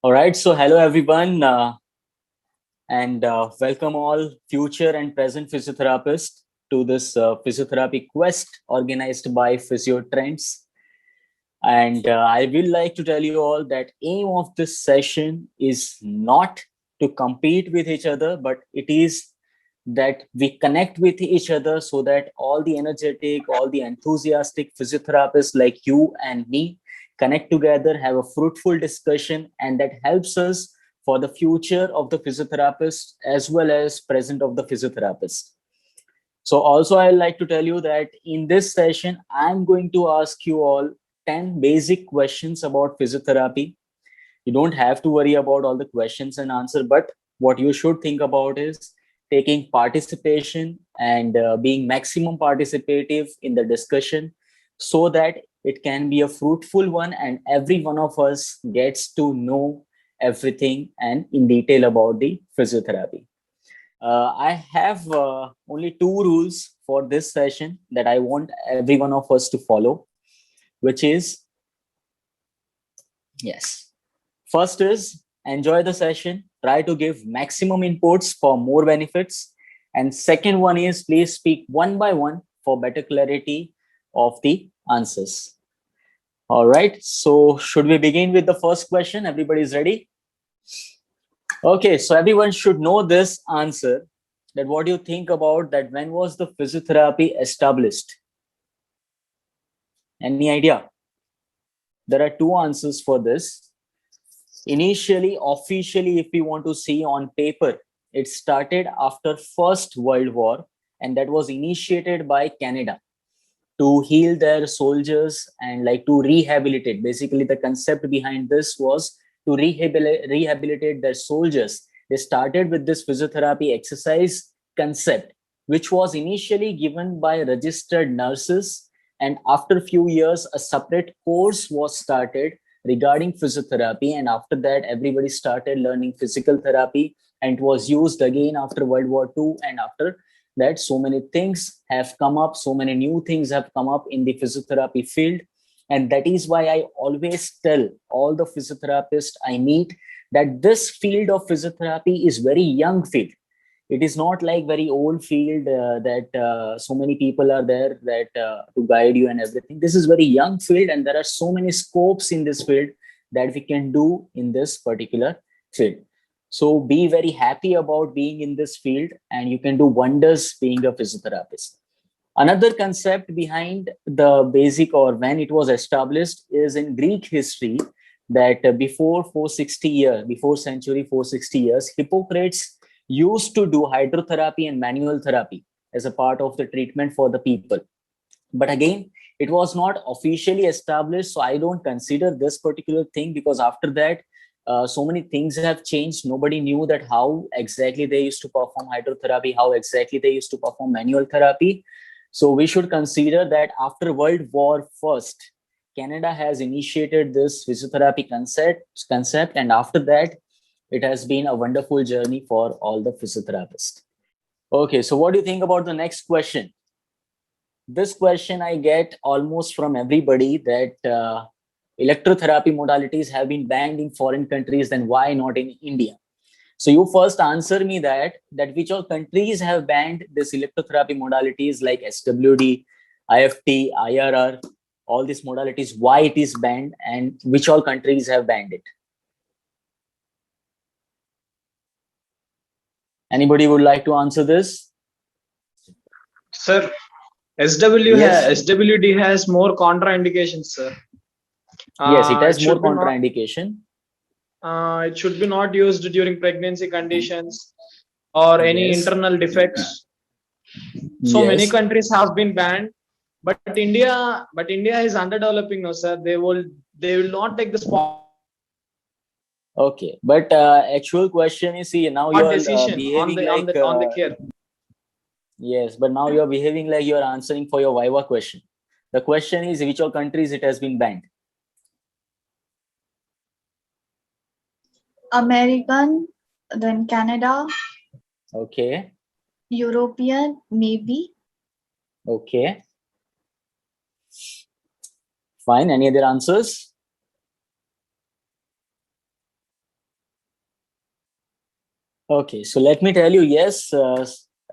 All right, so hello everyone, and welcome all future and present physiotherapists to this physiotherapy quest organized by Physiotrendz. And I will like to tell you all that aim of this session is not to compete with each other, but it is that we connect with each other so that all the energetic, all the enthusiastic physiotherapists like you and me connect together, have a fruitful discussion, and that helps us for the future of the physiotherapist as well as present of the physiotherapist. So also I like to tell you that in this session, I'm going to ask you all 10 basic questions about physiotherapy. You don't have to worry about all the questions and answer, but what you should think about is taking participation and being maximum participative in the discussion so that it can be a fruitful one and every one of us gets to know everything and in detail about the physiotherapy. I have only two rules for this session that I want every one of us to follow, which is, yes, first is enjoy the session, try to give maximum inputs for more benefits. And second one is please speak one by one for better clarity of the answers. All right, so should we begin with the first question? Everybody's ready? Okay, so everyone should know this answer. That what do you think about that? When was the physiotherapy established? Any idea? There are two answers for this. Initially, officially, if we want to see on paper, it started after First World War, and that was initiated by Canada to heal their soldiers and like to rehabilitate. Basically, the concept behind this was to rehabilitate their soldiers. They started with this physiotherapy exercise concept, which was initially given by registered nurses. And after a few years, a separate course was started regarding physiotherapy. And after that, everybody started learning physical therapy. And it was used again after World War II. And after that, so many things have come up, so many new things have come up in the physiotherapy field. And that is why I always tell all the physiotherapists I meet that this field of physiotherapy is very young field. It is not like very old field that so many people are there that to guide you and everything. This is very young field, and there are so many scopes in this field that we can do in this particular field. So be very happy about being in this field, and you can do wonders being a physiotherapist. Another concept behind the basic or when it was established is in Greek history that before 460 years, before century 460 years, Hippocrates used to do hydrotherapy and manual therapy as a part of the treatment for the people. But again, it was not officially established. So I don't consider this particular thing because after that, so many things have changed. Nobody knew that how exactly they used to perform hydrotherapy, how exactly they used to perform manual therapy. So we should consider that after World War First, Canada has initiated this physiotherapy concept, and after that, it has been a wonderful journey for all the physiotherapists. Okay, so what do you think about the next question? This question I get almost from everybody that electrotherapy modalities have been banned in foreign countries, then why not in India? So you first answer me that which all countries have banned this electrotherapy modalities like SWD, IFT, IRR, all these modalities, why it is banned and which all countries have banned it? Anybody would like to answer this? Sir, Yes. SWD has more contraindications, sir. Yes, it has It more should be not. contraindication. It should be not used during pregnancy conditions or any Yes. internal defects. So many Yes. countries have been banned, but India is underdeveloping now, sir. They will not take the spot Okay, but actual question is, see, now you are decision on behaving the on like, the on the care. yes, but now you are behaving like you are answering for your Viva question. The question is, which all countries it has been banned? American, then Canada, Okay, European, maybe. okay, fine. Any other answers? Okay, so let me tell you, yes,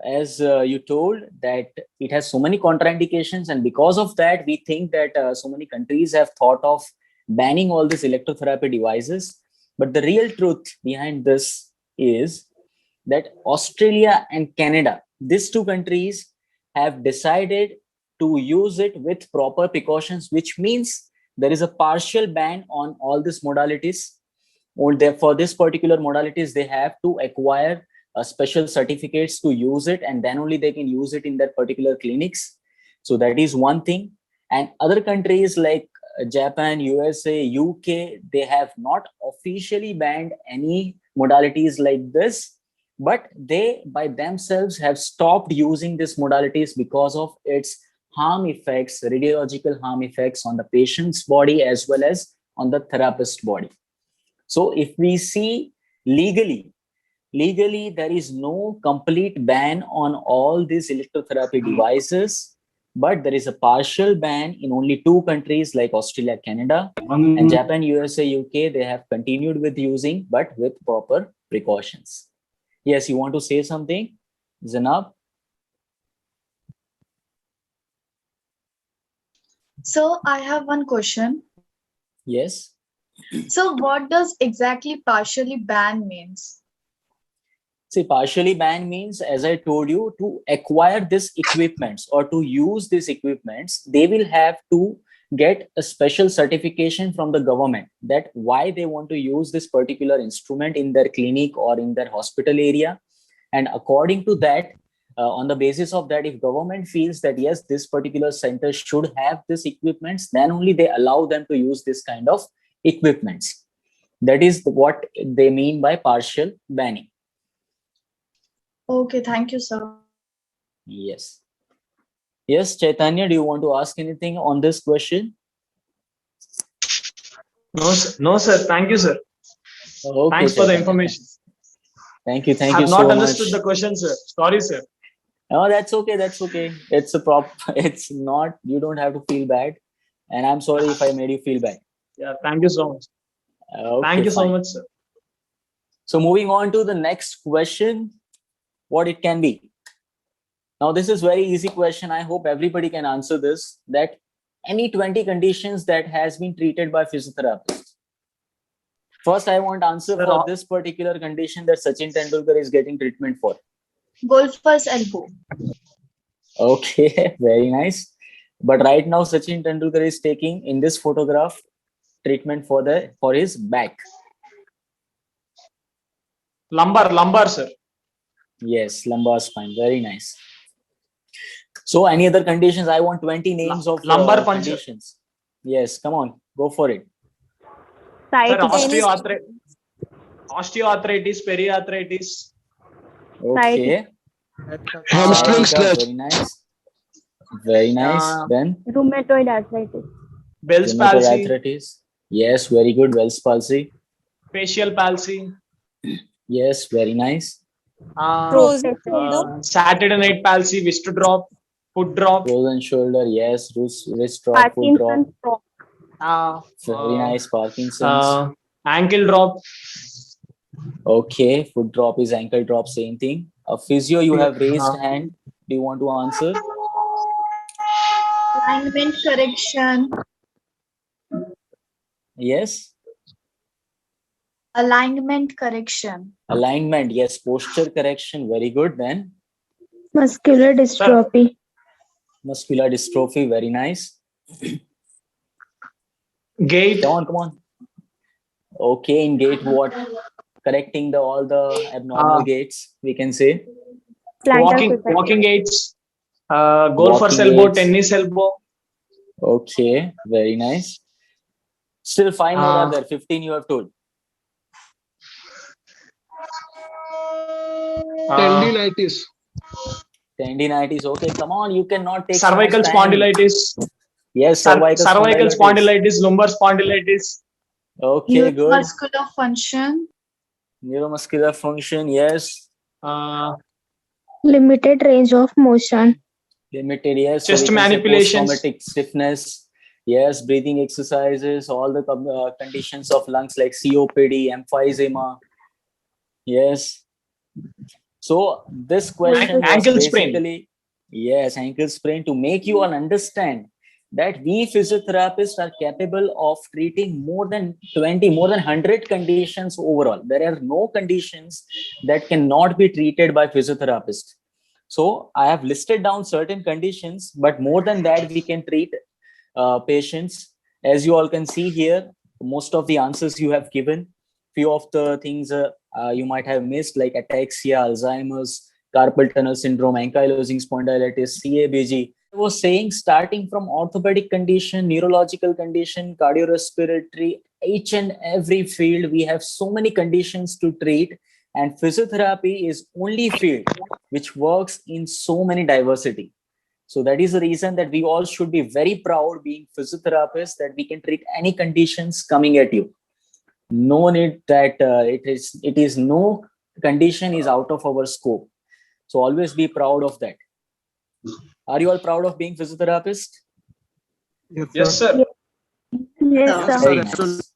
as you told that it has so many contraindications, and because of that, we think that so many countries have thought of banning all these electrotherapy devices. But the real truth behind this is that Australia and Canada, these two countries, have decided to use it with proper precautions, which means there is a partial ban on all these modalities. For this particular modalities, they have to acquire special certificates to use it, and then only they can use it in that particular clinics. So that is one thing. And other countries like Japan, USA, UK, they have not officially banned any modalities like this, but they by themselves have stopped using these modalities because of its harm effects, radiological harm effects on the patient's body as well as on the therapist's body. So if we see legally there is no complete ban on all these electrotherapy devices, but there is a partial ban in only two countries like Australia, Canada, and Japan, USA, UK. They have continued with using, but with proper precautions. Yes, you want to say something, Zanab? So I have one question. Yes. So what does exactly partially ban means? See, partially banned means, as I told you, to acquire this equipments or to use these equipments, they will have to get a special certification from the government that why they want to use this particular instrument in their clinic or in their hospital area. And according to that, on the basis of that, if government feels that yes, this particular center should have this equipments, then only they allow them to use this kind of equipments. That is what they mean by partial banning. Okay, thank you, sir. Yes. Yes, Chaitanya, do you want to ask anything on this question? No, sir. Thank you, sir. Okay, Thanks for the Chaitanya. information. Thank you I have so not much. understood the question, sir. Sorry, sir. No, that's okay. That's okay. It's a prop. It's not. You don't have to feel bad, and I'm sorry if I made you feel bad. Yeah, thank you so much. Okay, Thank you so fine. much, sir. So moving on to the next question, what it can be. Now, this is very easy question. I hope everybody can answer this. That any 20 conditions that has been treated by physiotherapist. First, I want answer Sir, for this particular condition that Sachin Tendulkar is getting treatment for. Golfer's elbow. Okay, very nice. But right now, Sachin Tendulkar is taking in this photograph treatment for his back. lumbar, sir. Yes, lumbar spine. Very nice. So, any other conditions? I want 20 names of lumbar puncture. conditions. Yes, come on, go for it. Sir, osteoarthritis, periarthritis. Okay. Hamstring stretch. Very nice. Very nice. Then Rheumatoid arthritis. Bell's rheumatoid palsy. arthritis. Yes, very good. Bell's palsy. Facial palsy. Yes, very nice. Saturday night palsy, wrist drop, foot drop. Frozen shoulder. Yes, wrist drop, foot drop. Very nice. Parkinson's. Ankle drop. Okay, foot drop is ankle drop. Same thing. Physio, you have raised hand. Do you want to answer? Alignment correction. Yes. Alignment correction. Alignment. Yes. Posture correction. Very good. Then Muscular dystrophy. muscular dystrophy. Very nice. Gait. Come on. Okay, in gait, what? Correcting all the abnormal gaits, we can say. Walking gaits. Golfer's elbow, tennis elbow. Okay, very nice. Still 5 more are there. 15 you have told. Tendinitis. Tendinitis. Okay, come on. You cannot take cervical so much time. spondylitis. Yes, cervical spondylitis, lumbar spondylitis. Okay, good. Neuromuscular function. Neuromuscular function, yes. Limited range of motion. Limited, yes. Chest manipulations. Post-traumatic stiffness. Yes, breathing exercises, all the conditions of lungs like COPD, emphysema. Yes. So this question was Ankle sprain. basically, yes, ankle sprain, to make you all understand that we physiotherapists are capable of treating more than 20, more than 100 conditions overall. There are no conditions that cannot be treated by physiotherapists. So I have listed down certain conditions, but more than that, we can treat patients. As you all can see here, most of the answers you have given. Few of the things you might have missed, like ataxia, Alzheimer's, carpal tunnel syndrome, ankylosing spondylitis, CABG. I was saying, starting from orthopedic condition, neurological condition, cardiorespiratory, each and every field, we have so many conditions to treat. And physiotherapy is only field which works in so many diversity. So that is the reason that we all should be very proud being physiotherapists, that we can treat any conditions coming at you. No need that it is no condition is out of our scope. So always be proud of that. Are you all proud of being physiotherapist? Yes, sir. Yes, sir. Very nice.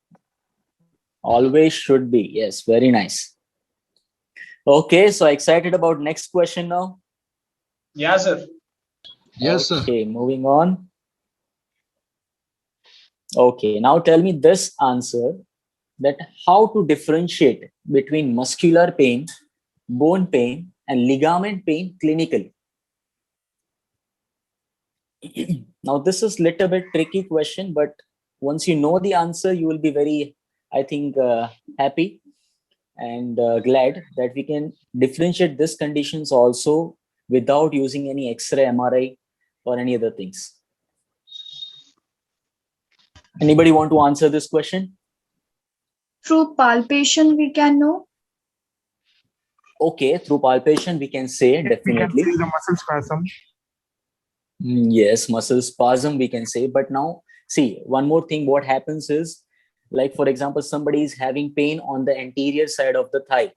Always should be. Yes, very nice. Okay, so excited about next question now. Yeah, sir. Yes, sir. Okay, moving on. Okay, now tell me this answer, that how to differentiate between muscular pain, bone pain, and ligament pain clinically. Now, this is little bit tricky question, but once you know the answer, you will be very, I think, happy and glad that we can differentiate these conditions also without using any X-ray, MRI, or any other things. Anybody want to answer this question? Through palpation, we can know. Okay, through palpation, we can say definitely. We can see the muscle spasm. Yes, muscle spasm, we can say. But now, see, one more thing, what happens is, like, for example, somebody is having pain on the anterior side of the thigh,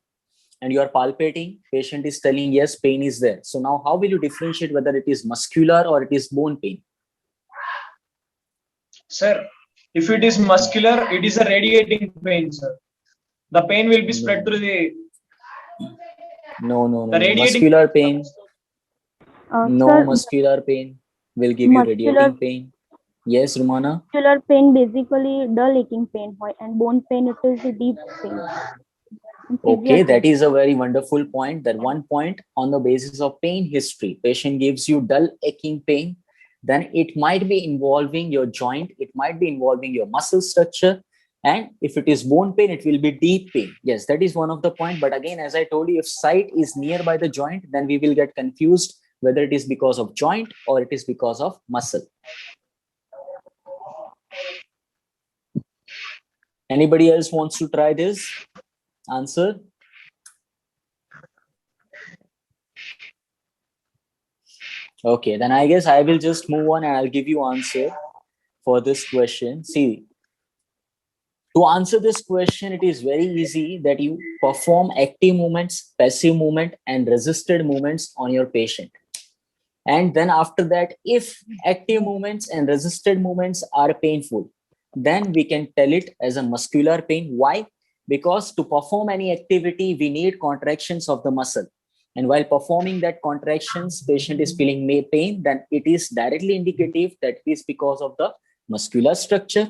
and you are palpating, patient is telling, yes, pain is there. So now how will you differentiate whether it is muscular or it is bone pain? Sir, if it is muscular, it is a radiating pain, sir. The pain will be spread through the No. radiating Muscular pain, no, Sir, muscular pain will give you radiating pain. Yes, Rumana? muscular pain basically dull aching pain હોય and bone pain it is the deep pain. Okay, that is a very wonderful point. That one point, on the basis of pain history, patient gives you dull aching pain, then it might be involving your joint, it might be involving your muscle structure, and if it is bone pain, it will be deep pain. Yes, that is one of the point. But again, as I told you, if site is nearby the joint, then we will get confused whether it is because of joint or it is because of muscle. Anybody else wants to try this answer? Okay, then I guess I will just move on and I'll give you answer for this question. See, to answer this question, it is very easy that you perform active movements, passive movement, and resisted movements on your patient. And then after that, if active movements and resisted movements are painful, then we can tell it as a muscular pain. Why? Because to perform any activity, we need contractions of the muscle. And while performing that contractions, patient is feeling pain, then it is directly indicative that it is because of the muscular structure.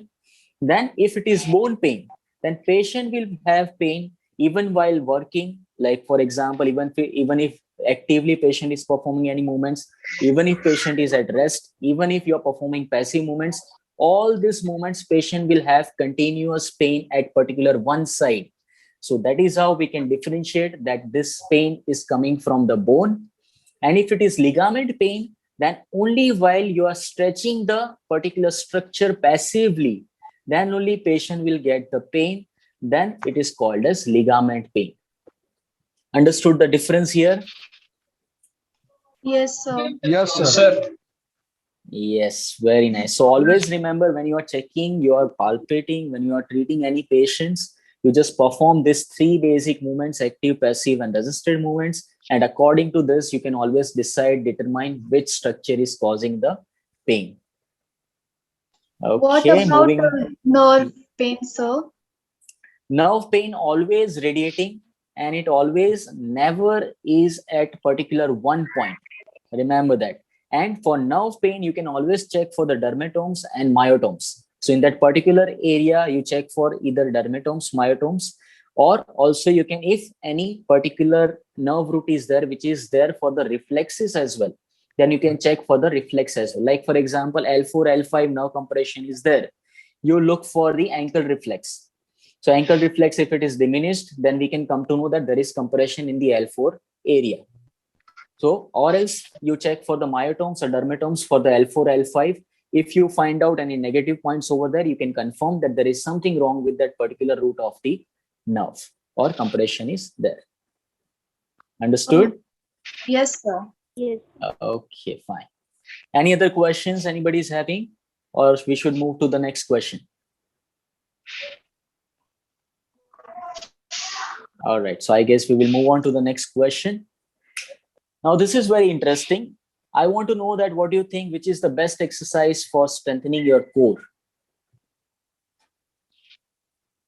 Then if it is bone pain, then patient will have pain even while working. Like, for example, even if actively patient is performing any movements, even if patient is at rest, even if you're performing passive movements, all these movements patient will have continuous pain at particular one side. So that is how we can differentiate that this pain is coming from the bone. And if it is ligament pain, then only while you are stretching the particular structure passively, then only patient will get the pain. Then it is called as ligament pain. Understood the difference here? Yes, sir. Yes, sir. sir. Yes, very nice. So always remember, when you are checking, you are palpating, when you are treating any patients, you just perform these three basic movements: active, passive, and resisted movements. And according to this, you can always determine which structure is causing the pain. What Okay, about moving. nerve pain, sir? Nerve pain always radiating. and it always never is at particular one point. Remember that. And for nerve pain, you can always check for the dermatomes and myotomes. So in that particular area, you check for either dermatomes, myotomes, or also you can, if any particular nerve root is there, which is there for the reflexes as well, then you can check for the reflex as well. Like for example, L4, L5 nerve compression is there. You look for the ankle reflex. So ankle reflex, if it is diminished, then we can come to know that there is compression in the L4 area. So, or else you check for the myotomes or dermatomes for the L4, L5. If you find out any negative points over there, you can confirm that there is something wrong with that particular root of the nerve or compression is there. Understood? Yes, sir. Yes. Okay, fine. Any other questions anybody is having, or we should move to the next question? All right, so I guess we will move on to the next question. Now, this is very interesting. I want to know that what do you think, which is the best exercise for strengthening your core?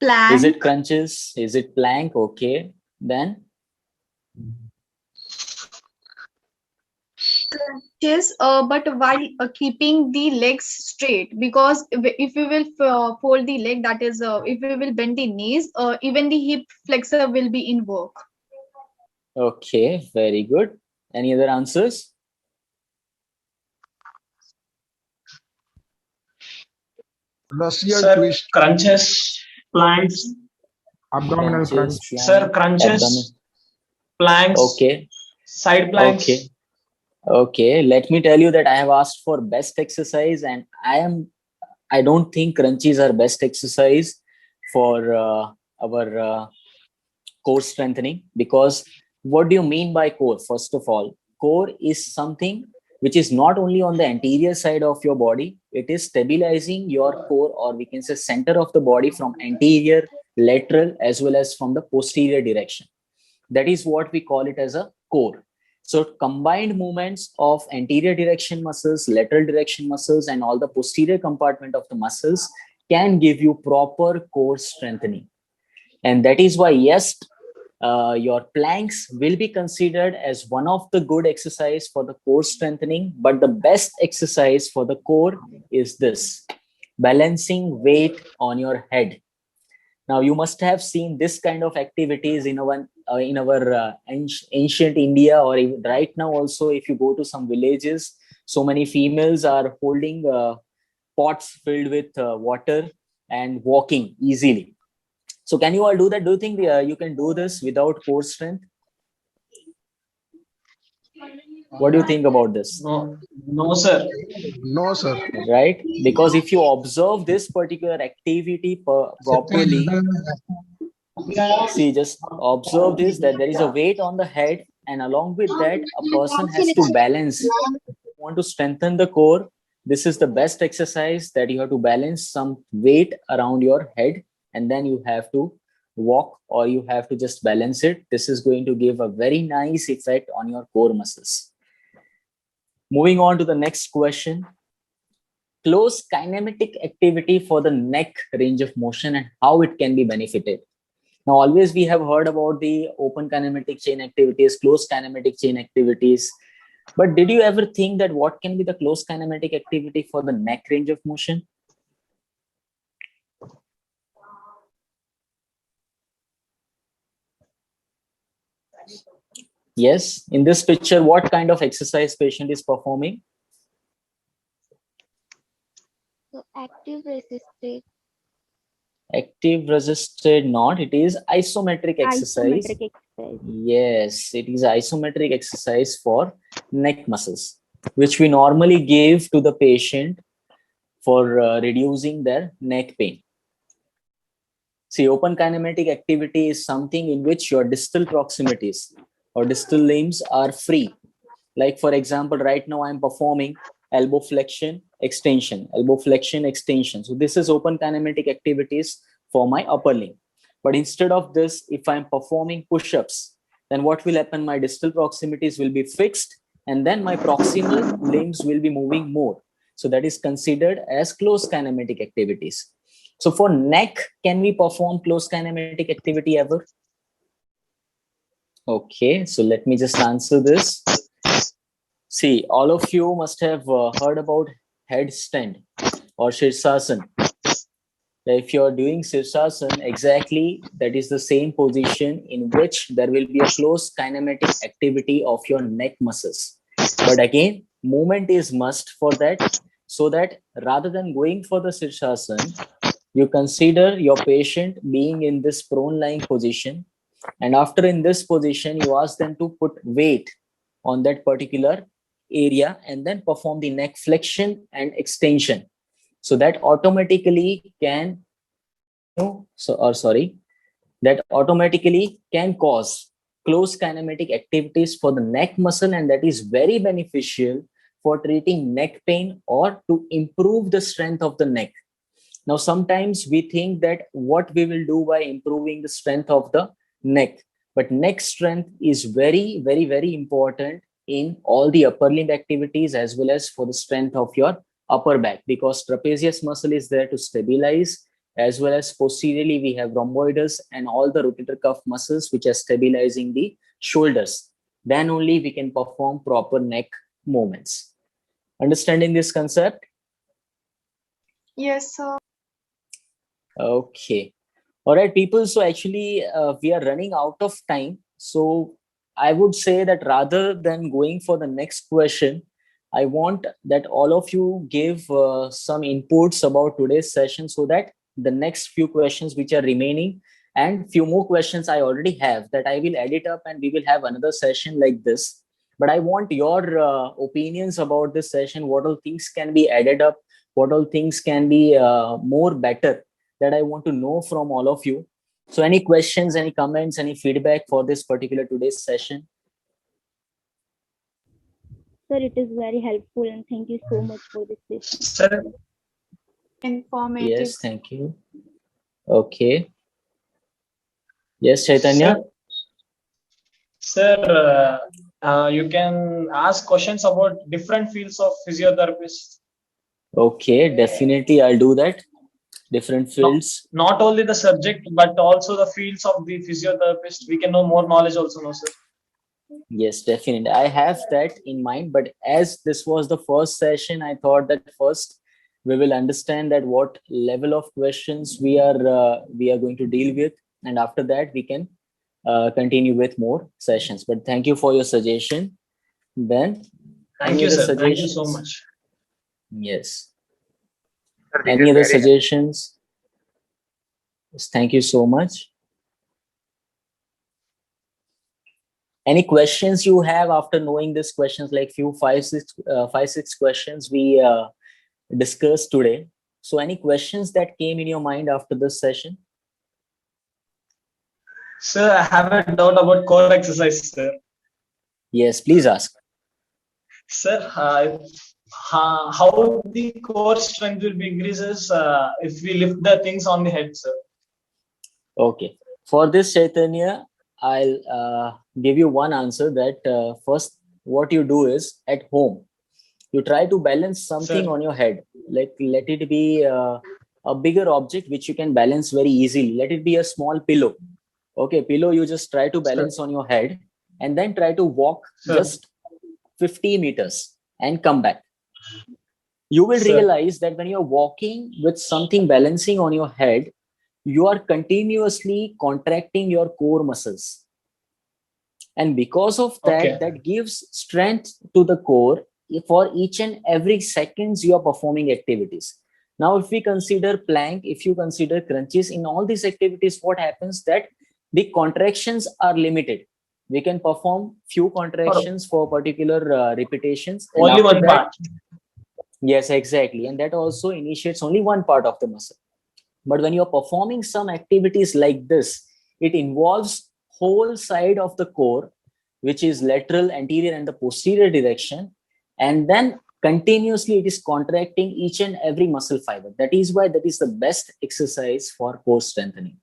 Plank. Is it crunches? Is it plank? Okay, then Crunches, but while keeping the legs straight, because if we will fold the leg, that is, if we will bend the knees, even the hip flexor will be in work. okay, very good. Any other answers? Russian Sir, twist, crunches, planks. abdominal crunch. Sir, crunches, planks, Okay, side planks. okay, okay. Let me tell you that I have asked for best exercise, and I don't think crunches are best exercise for our core strengthening, because what do you mean by core? First of all, core is something which is not only on the anterior side of your body, it is stabilizing your core, or we can say center of the body, from anterior, lateral, as well as from the posterior direction. That is what we call it as a core. So combined movements of anterior direction muscles, lateral direction muscles, and all the posterior compartment of the muscles can give you proper core strengthening. And that is why, yes, your planks will be considered as one of the good exercise for the core strengthening, but the best exercise for the core is this: balancing weight on your head. Now you must have seen this kind of activities in our ancient India, or even right now also. If you go to some villages, so many females are holding pots filled with water and walking easily. So can you all do that? Do you think you can do this without core strength? What do you think about this? No, no, sir. No, sir. Right? Because if you observe this particular activity properly, see, just observe this, that there is a weight on the head, and along with that, a person has to balance. If you want to strengthen the core, this is the best exercise, that you have to balance some weight around your head, and then you have to walk, or you have to just balance it. This is going to give a very nice effect on your core muscles. Moving on to the next question. Close kinematic activity for the neck range of motion and how it can be benefited. Now, always we have heard about the open kinematic chain activities, closed kinematic chain activities. But did you ever think that what can be the closed kinematic activity for the neck range of motion? Yes, in this picture, what kind of exercise patient is performing? So active resisted. Active resisted, not. It is isometric exercise. Isometric exercise. Yes, it is isometric exercise for neck muscles, which we normally give to the patient for reducing their neck pain. See, open kinematic activity is something in which your distal proximities or distal limbs are free. Like for example, right now I'm performing elbow flexion, extension, elbow flexion, extension. So this is open kinematic activities for my upper limb. But instead of this, if I'm performing push-ups, then what will happen? My distal proximities will be fixed, and then my proximal limbs will be moving more. So that is considered as closed kinematic activities. So for neck, can we perform closed kinematic activity ever? Okay, so let me just answer this. See, all of you must have heard about headstand or Shirsasana. If you're doing Shirsasana, exactly that is the same position in which there will be a close kinematic activity of your neck muscles. But again, movement is must for that, so that rather than going for the Shirsasana, you consider your patient being in this prone lying position, and after in this position you ask them to put weight on that particular area and then perform the neck flexion and extension, so that automatically can that automatically can cause close kinematic activities for the neck muscle, and that is very beneficial for treating neck pain or to improve the strength of the neck. Now, sometimes we think that what we will do by improving the strength of the neck, but neck strength is very, very, very important in all the upper limb activities as well as for the strength of your upper back, because trapezius muscle is there to stabilize, as well as posteriorly we have rhomboidus and all the rotator cuff muscles which are stabilizing the shoulders. Then only we can perform proper neck movements. Understanding this concept? Yes, sir. Okay. All right, people. So actually, we are running out of time. So I would say that rather than going for the next question, I want that all of you give some inputs about today's session, so that the next few questions which are remaining and few more questions I already have, that I will edit up and we will have another session like this. But I want your opinions about this session. What all things can be added up? What all things can be more better, that I want to know from all of you. So any questions, any comments, any feedback for this particular today's session? Sir, it is very helpful and thank you so much for this session. Sir, Informative. Yes, thank you. Okay. Yes, sir, Chaitanya? you can ask questions about different fields of physiotherapist. Okay, definitely I'll do that. Different fields. Not only the subject, but also the fields of the physiotherapist. We can know more knowledge also, no, sir. Yes, definitely. I have that in mind, but as this was the first session, I thought that first we will understand that what level of questions we are going to deal with, and after that we can continue with more sessions. But thank you for your suggestion. Then, Thank any you, other sir. Thank you so suggestions? much. Yes. Sir, this Any is other very suggestions? Yes, thank you so much. Any questions you have after knowing these questions, like few five, six questions we discussed today? So any questions that came in your mind after this session? Sir, I have a doubt about core exercise, sir. Yes, please ask. Sir, how the core strength will be increases if we lift the things on the head, sir? Okay. For this, Chaitanya, I'll give you one answer that first, what you do is at home, you try to balance something Sir. on your head. Like, let it be a bigger object which you can balance very easily. Let it be a small pillow. Okay, pillow you just try to balance on your head, and then try to walk Sir. just 50 meters and come back. You will Sir. realize that when you're walking with something balancing on your head, you are continuously contracting your core muscles, and because of that, Okay. that gives strength to the core for each and every seconds you are performing activities. Now if we consider plank, if you consider crunches, in all these activities what happens that the contractions are limited. We can perform few contractions for particular repetitions, and Only after one that, part. yes, exactly, and that also initiates only one part of the muscle. But when you're performing some activities like this, it involves whole side of the core, which is lateral, anterior, and the posterior direction. And then continuously it is contracting each and every muscle fiber. That is why that is the best exercise for core strengthening.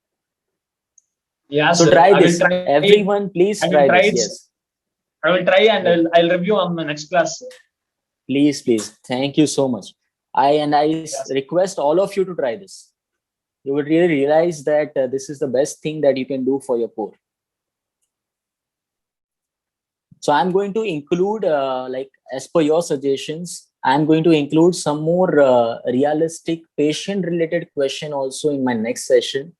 Yeah, So sir. try I will this. try. Everyone, please I will try try this. it. Yes. I will try and Yes. I'll review on my next class, sir. Please, please. Thank you so much. I request all of you to try this. You would really realize that this is the best thing that you can do for your core. So I'm going to include, like as per your suggestions, I'm going to include some more realistic patient-related question also in my next session.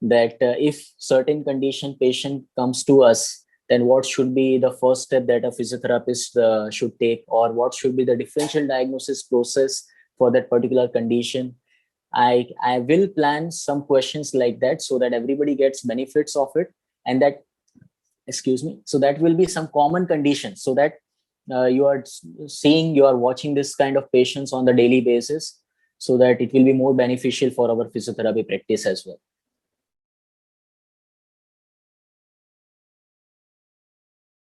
That if certain condition patient comes to us, then what should be the first step that a physiotherapist should take, or what should be the differential diagnosis process for that particular condition. I will plan some questions like that so that everybody gets benefits of it, and that, excuse me, so that will be some common conditions, so that you are seeing, you are watching this kind of patients on the daily basis, so that it will be more beneficial for our physiotherapy practice as well.